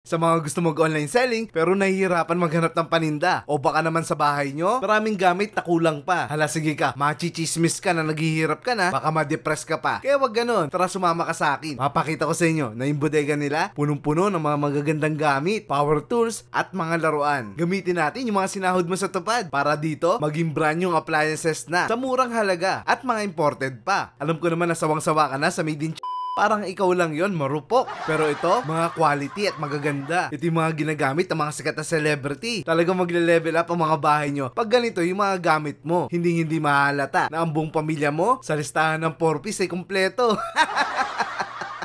Sa mga gusto mag-online selling pero nahihirapan maghanap ng paninda o baka naman sa bahay nyo, maraming gamit na kulang pa. Hala sige ka, machichismis ka na naghihirap ka na, baka ma-depress ka pa. Kaya wag ganon, tara sumama ka sa akin. Mapakita ko sa inyo na yung bodega nila, punong-puno ng mga magagandang gamit, power tools at mga laruan. Gamitin natin yung mga sinahod mo sa tupad para dito maging brand yung appliances na sa murang halaga at mga imported pa. Alam ko naman na sawang-sawa ka na sa made in parang ikaw lang yon, marupok. Pero ito, mga quality at magaganda. Ito yung mga ginagamit ng mga sikat na celebrity. Talagang magle-level up ang mga bahay nyo pag ganito yung mga gamit mo. Hindi mahalata na ang buong pamilya mo sa listahan ng 4-piece ay kumpleto.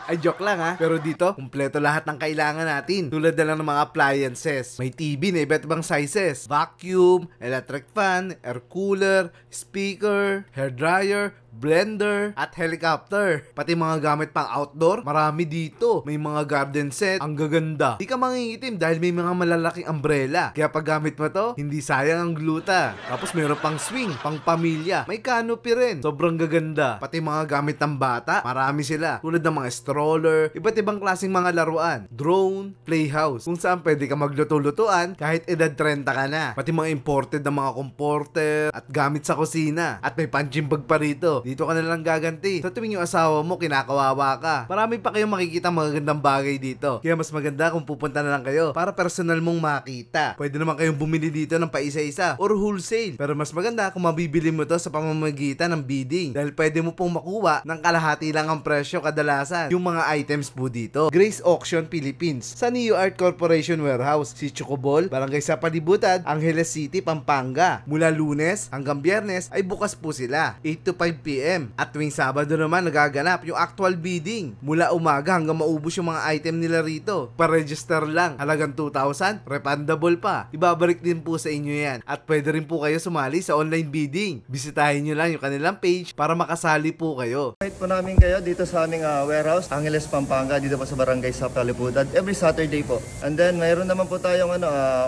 Ay, joke lang ha. Pero dito, kumpleto lahat ng kailangan natin. Tulad na lang ng mga appliances. May TV na iba't ibang sizes. Vacuum, electric fan, air cooler, speaker, hair dryer, blender, at helicopter. Pati mga gamit pang outdoor, marami dito. May mga garden set, ang gaganda. Di ka mangingitim dahil may mga malalaking umbrella. Kaya pag gamit mo to, hindi sayang ang gluta. Tapos meron pang swing, pang pamilya. May canopy rin. Sobrang gaganda. Pati mga gamit ng bata, marami sila. Tulad ng mga stroller, iba't ibang klaseng mga laruan. Drone, playhouse, kung saan pwede ka magluto-lutuan kahit edad 30 ka na. Pati mga imported na mga comforter at gamit sa kusina. At may punching bag pa rito. Dito ka na lang gaganti. Sa tuwing yung asawa mo, kinakawawa ka. Marami pa kayong makikita magagandang bagay dito. Kaya mas maganda kung pupunta na lang kayo para personal mong makita. Pwede naman kayong bumili dito ng paisa-isa or wholesale. Pero mas maganda kung mabibili mo to sa pamamagitan ng bidding. Dahil pwede mo pong makuha ng kalahati lang ang presyo kadalasan. Yung mga items po dito. Grace Auction Philippines. Sa Neo Art Corporation Warehouse. Si Chocobol, Barangay sa Palibutad, Angeles City, Pampanga. Mula Lunes hanggang Biyernes ay bukas po sila. 8 to 5 p.m. At tuwing Sabado naman nagaganap yung actual bidding. Mula umaga hanggang maubos yung mga item nila rito. Pa-register lang. Halagang 2,000, refundable pa. Ibabalik din po sa inyo yan. At pwede rin po kayo sumali sa online bidding. Bisitahin nyo lang yung kanilang page para makasali po kayo. Invite po namin kayo dito sa aming warehouse, Angeles, Pampanga, dito po sa Barangay sa Palibutad, every Saturday po. And then mayroon naman po tayong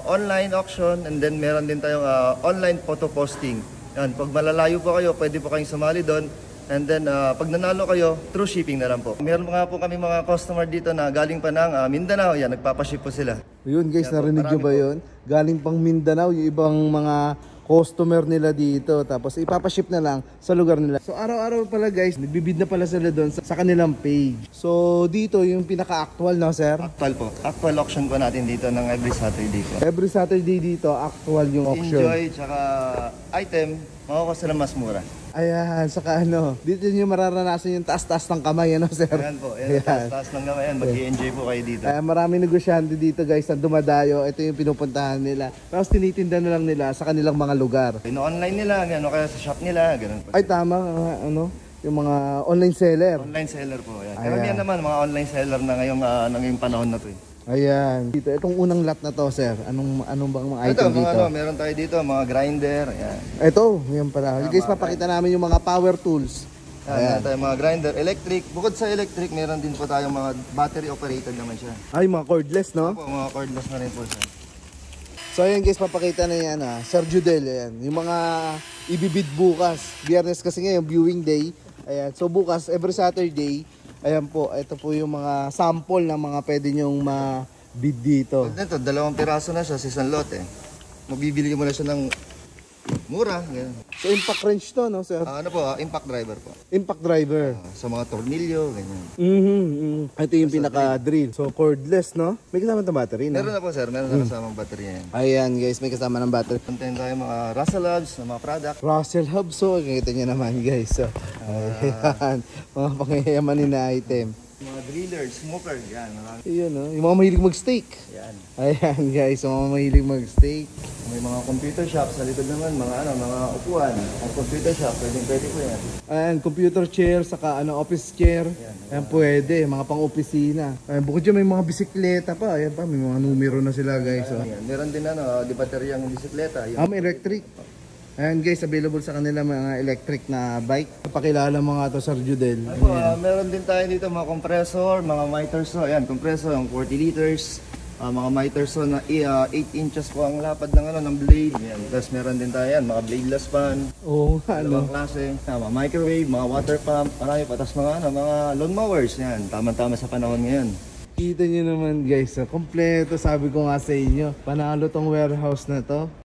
online auction, and then meron din tayong online photo posting. Yan, pag malalayo po kayo, pwede po kayong sumali doon. And then, pag nanalo kayo, through shipping na lang po. Meron nga po kami mga customer dito na galing pa ng Mindanao. Yan, nagpapaship po sila. Yun guys, narinig nyo ba yun? Galing pang Mindanao, yung ibang mga customer nila dito. Tapos ipapaship na lang sa lugar nila. So araw-araw pala guys, nagbibid na pala sila doon sa kanilang page. So dito yung pinaka-actual na sir? Actual po. Actual auction po natin dito ng every Saturday po. Every Saturday dito, actual yung auction. Enjoy, tsaka item, makukuha sila mas mura. Ayan, saka dito nyo mararanasan yung taas-taas ng kamay, sir? Ayan po, ayan. Taas-taas ng kamay, mag-i-enjoy po kayo dito. Maraming negosyante dito guys na dumadayo, ito yung pinupuntahan nila. Tapos tinitinda na lang nila sa kanilang mga lugar. Ino-online nila, kaya sa shop nila, ganun po. Ay tama, yung mga online seller. Online seller po, ayan. Karamihan naman, mga online seller na ngayong panahon na to. Ayan, dito itong unang lot na to, sir. Anong bang mga item dito? Meron tayo dito, mga grinder, ayan. Ito, yan pala. Guys, papakita namin yung mga power tools. Ayan, tayo mga grinder, electric. Bukod sa electric, meron din po tayong mga battery operated naman siya. Ay, mga cordless, no? Opo, mga cordless na rin po siya. So ayan guys, papakita na yan Sir Judel, ayan. Yung mga ibibid bukas. Biyernes kasi ngayon, viewing day. Ayan, so bukas, every Saturday, ayan po, ito po yung mga sample ng mga pwede nyong ma-bid dito. Ito, 2 piraso na siya sa isang lote. Mabibili mo na siya ng mura. Ganyan. So impact wrench to, no sir? Ano po, impact driver po. Impact driver. Sa mga tornilyo, ganyan. Ito yung pinaka-drill. So cordless, no? May kasama ng battery, no? Meron na po sir, meron na kasamang battery yan. Ayan guys, may kasama ng battery. Contain tayo mga Russell Hubs na mga product. Russell Hubs, so kita nyo naman guys. So, ayan, mga pangyayaman na item. Mga drillers, smoker, yan. Ayan, yung mga mahilig mag-steak. Yan. Ayan guys, yung mga mahilig mag-steak. May mga computer shop sa likod naman, mga upuan. Ang computer shop, pwede po yan. Ayan, computer chair, saka office chair. Ayan, pwede, mga pang-opisina. Ayan, bukod dyan may mga bisikleta pa. Ayan pa, may mga numero na sila guys. Ayan. Meron din di bateryang bisikleta. May electric. Ayan guys, available sa kanila mga electric na bike. Pakilala mga to Sir Judel. Meron din tayo dito mga compressor, mga miters. Ayan, compressor, yung 40 liters. Mga miters na 8 inches po ang lapad ng blade. Ayan. Tapos meron din tayo yan, mga bladeless fan. Oo, Dalawang klase. Mga microwave, mga water pump, marami pa. Tapos mga lawn mowers. Yan, tama-tama sa panahon ngayon. Kita nyo naman guys, kompleto. Sabi ko nga sa inyo, panalo tong warehouse na to.